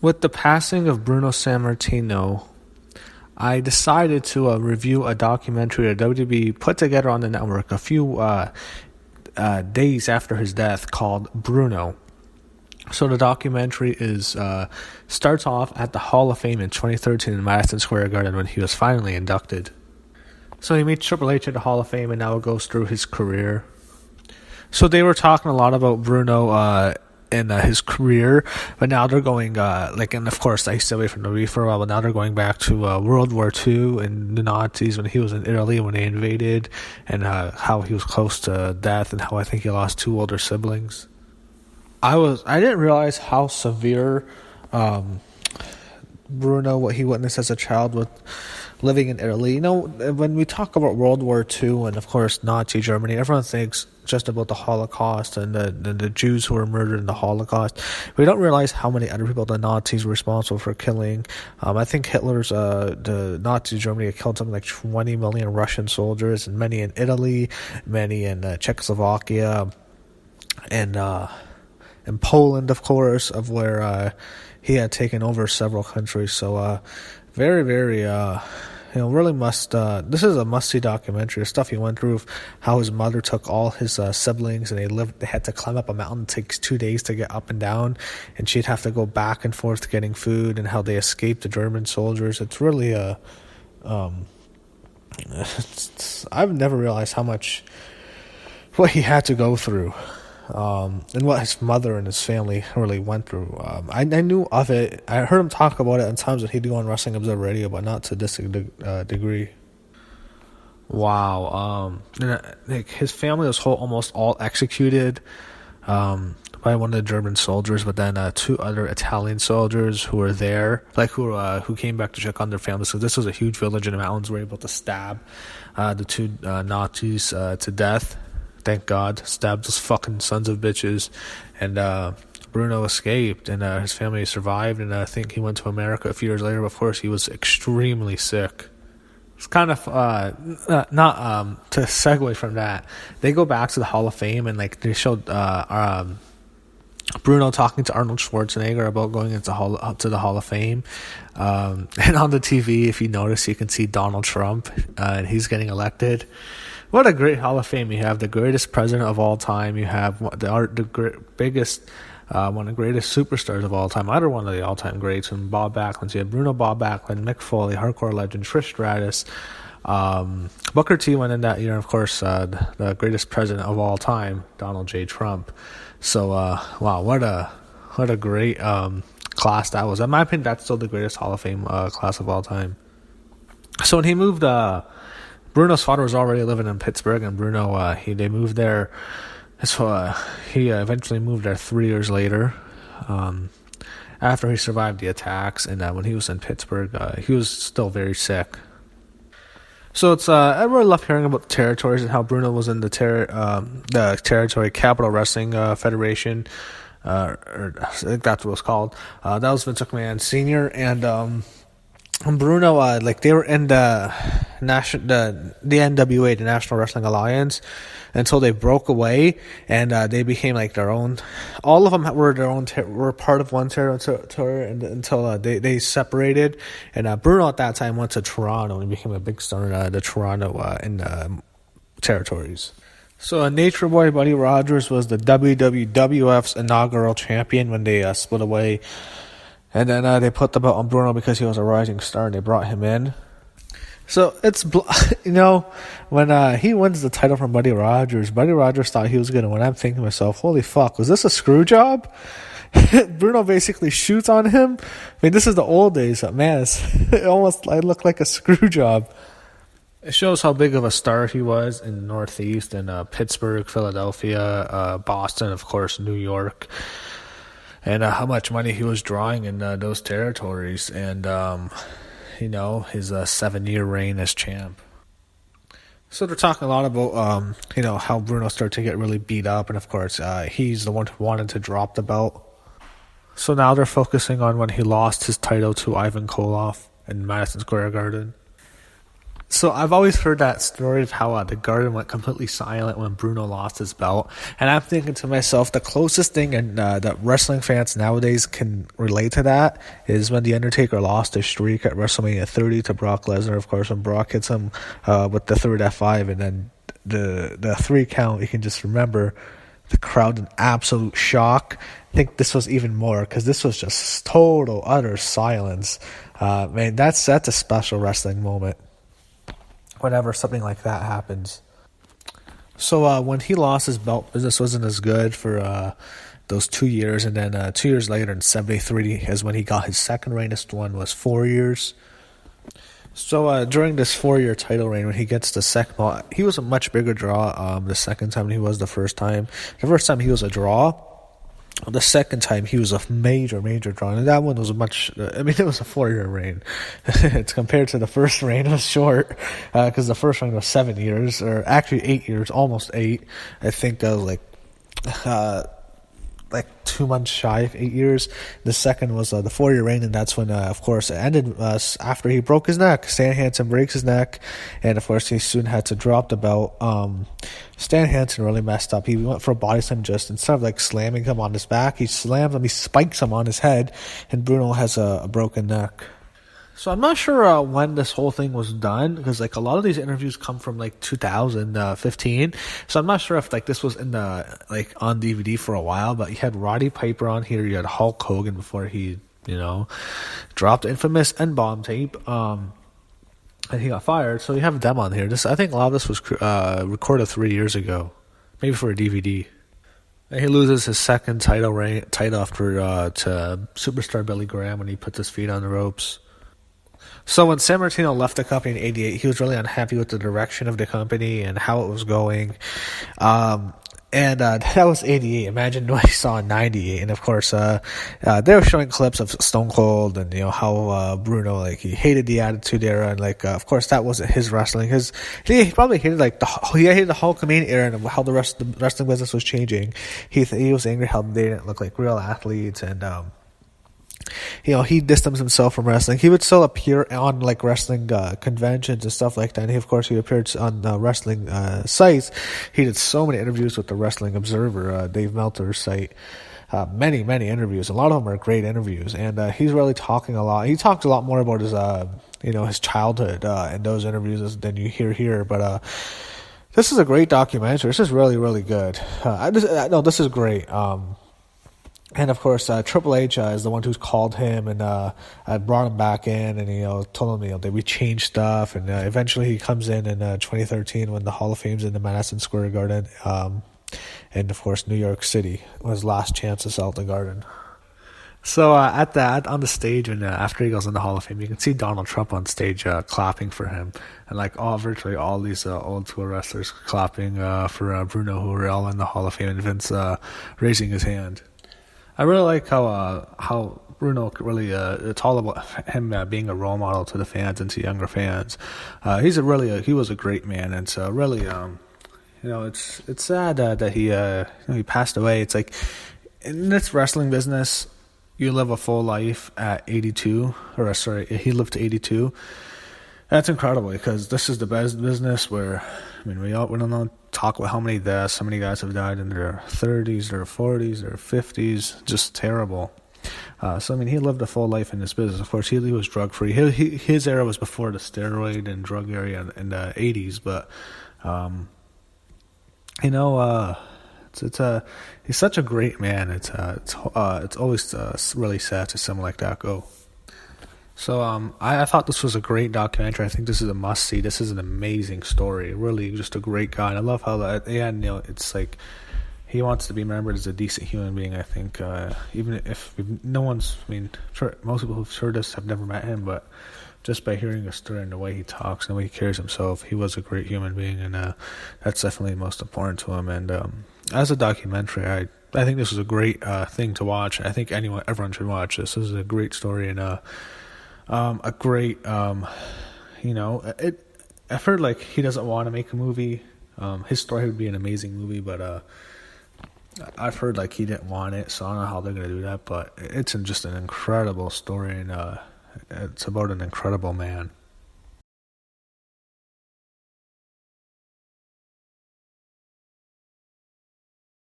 With the passing of Bruno Sammartino, I decided to review a documentary that WWE put together on the network a few days after his death called Bruno. So the documentary starts off at the Hall of Fame in 2013 in Madison Square Garden when he was finally inducted. So he meets Triple H at the Hall of Fame, and now it goes through his career. So they were talking a lot about Bruno in his career, but now they're going and of course I stayed away from WWE for a while, but now they're going back to World War II and the Nazis when he was in Italy when they invaded, and how he was close to death, and how I think he lost 2 older siblings. I didn't realize how severe Bruno, what he witnessed as a child with living in Italy. You know, when we talk about World War II and of course Nazi Germany, everyone thinks just about the Holocaust and the Jews who were murdered in the Holocaust. We don't realize how many other people the Nazis were responsible for killing. I think the Nazi Germany killed something like 20 million Russian soldiers, and many in Italy, many in Czechoslovakia, and in Poland, of course, of where he had taken over several countries. So very, very, really this is a must-see documentary. The stuff he went through, how his mother took all his siblings, and they had to climb up a mountain. It takes 2 days to get up and down, and she'd have to go back and forth getting food, and how they escaped the German soldiers. It's really I've never realized what he had to go through. And what his mother and his family really went through. I knew of it. I heard him talk about it in times that he'd go on Wrestling Observer Radio, but not to this degree. Wow. His family was almost all executed by one of the German soldiers, but then 2 other Italian soldiers who were there, who came back to check on their families. So this was a huge village in the mountains, were able to stab the 2 Nazis to death. Thank God, stabbed those fucking sons of bitches, and Bruno escaped, and his family survived, and I think he went to America a few years later. But of course, he was extremely sick. It's kind of not to segue from that. They go back to the Hall of Fame, and they showed Bruno talking to Arnold Schwarzenegger about going to the Hall of Fame, and on the TV, if you notice, you can see Donald Trump, and he's getting elected. What a great Hall of Fame. You have the greatest president of all time. You have one of the greatest superstars of all time. Either one of the all-time greats. And Bob Backlund. So you had Bruno, Bob Backlund, Mick Foley, hardcore legend, Trish Stratus. Booker T went in that year. And of course, the greatest president of all time, Donald J. Trump. So, wow, what a great class that was. In my opinion, that's still the greatest Hall of Fame class of all time. So when he moved... Bruno's father was already living in Pittsburgh, and Bruno, they moved there. So he eventually moved there 3 years later, after he survived the attacks. And when he was in Pittsburgh, he was still very sick. So it's I really love hearing about the territories and how Bruno was in the territory Capital Wrestling Federation, or I think that's what it was called. That was Vince McMahon Sr. and Bruno, they were in the NWA, the National Wrestling Alliance, until they broke away, and they became their own. All of them were their own. Were part of one territory until they separated. And Bruno at that time went to Toronto and became a big star in the Toronto territories. So Nature Boy Buddy Rogers was the WWWF's inaugural champion when they split away. And then they put the belt on Bruno because he was a rising star, and they brought him in. So it's, when he wins the title from Buddy Rogers thought he was going to win. I'm thinking to myself, holy fuck, was this a screw job? Bruno basically shoots on him. I mean, this is the old days. Man, it looked like a screw job. It shows how big of a star he was in the Northeast, in Pittsburgh, Philadelphia, Boston, of course, New York. And how much money he was drawing in those territories, and his 7-year reign as champ. So they're talking a lot about how Bruno started to get really beat up, and of course he's the one who wanted to drop the belt. So now they're focusing on when he lost his title to Ivan Koloff in Madison Square Garden. So I've always heard that story of how the Garden went completely silent when Bruno lost his belt, and I'm thinking to myself, the closest thing that wrestling fans nowadays can relate to that is when The Undertaker lost his streak at WrestleMania 30 to Brock Lesnar. Of course, when Brock hits him with the third F5 and then the 3 count, you can just remember the crowd in absolute shock. I think this was even more because this was just total utter silence. Man, that's a special wrestling moment whenever something like that happens. So when he lost his belt, business wasn't as good for those 2 years, and then 2 years later in '73 is when he got his second reign. This one was 4 years. So during this 4-year title reign, when he gets the second belt, he was a much bigger draw the second time than he was the first time. The first time he was a draw. The second time he was a major draw, and that one was it was a 4-year reign. It's compared to the first reign, it was short, because the first reign was 7 years, or actually 8 years, almost 8. I think that was like 2 months shy of 8 years. The second was the 4-year reign, and that's when, of course, it ended after he broke his neck. Stan Hansen breaks his neck, and of course, he soon had to drop the belt. Stan Hansen really messed up. He went for a body slam, just instead of like slamming him on his back, he slams him, he spikes him on his head, and Bruno has a broken neck. So I'm not sure when this whole thing was done, because like a lot of these interviews come from like 2015. So I'm not sure if like this was in the like on DVD for a while, but you had Roddy Piper on here, you had Hulk Hogan before he, dropped the infamous N-bomb tape, and he got fired. So you have them on here. I think a lot of this was recorded 3 years ago, maybe for a DVD. And he loses his second title after to Superstar Billy Graham when he puts his feet on the ropes. So when Sammartino left the company in '88, he was really unhappy with the direction of the company and how it was going. That was '88. Imagine what he saw in '98. And of course, they were showing clips of Stone Cold and how Bruno he hated the Attitude Era, and of course that wasn't his wrestling. He probably hated he hated the Hulkamania era and how the wrestling business was changing. He was angry how they didn't look like real athletes, and he distanced himself from wrestling. He would still appear on wrestling conventions and stuff like that. And he appeared on wrestling sites. He did so many interviews with the Wrestling Observer, Dave Meltzer's site. Many interviews. A lot of them are great interviews, and he's really talking a lot. He talks a lot more about his his childhood in those interviews than you hear here. But this is a great documentary. This is really, really good. This is great. And of course, Triple H is the one who's called him and brought him back in, and told him that we changed stuff, and eventually he comes in 2013 when the Hall of Fame's in the Madison Square Garden, and of course New York City was his last chance to sell the Garden. So on the stage, and after he goes in the Hall of Fame, you can see Donald Trump on stage clapping for him, and virtually all these old school wrestlers clapping for Bruno, who were all in the Hall of Fame, and Vince raising his hand. I really like how Bruno really it's all about him being a role model to the fans and to younger fans. He was a great man, and so really it's sad that he passed away. It's like in this wrestling business, you live a full life at 82, he lived to 82. That's incredible, because this is the best business where, we don't talk about how many deaths, how many guys have died in their 30s, their 40s, their 50s, just terrible. He lived a full life in this business. Of course, he was drug-free. His era was before the steroid and drug area in the 80s, but, he's such a great man. It's always really sad to see someone like that go. So I thought this was a great documentary. I think this is a must-see. This is an amazing story. Really, just a great guy. And I love how at the end, it's like he wants to be remembered as a decent human being. I think even if most people who've heard this have never met him, but just by hearing his story and the way he talks and the way he carries himself, he was a great human being, and that's definitely most important to him. And as a documentary, I think this was a great thing to watch. I think everyone should watch this. This is a great story, and a great, I've heard he doesn't want to make a movie. His story would be an amazing movie, but I've heard he didn't want it, so I don't know how they're going to do that, but it's just an incredible story, and it's about an incredible man.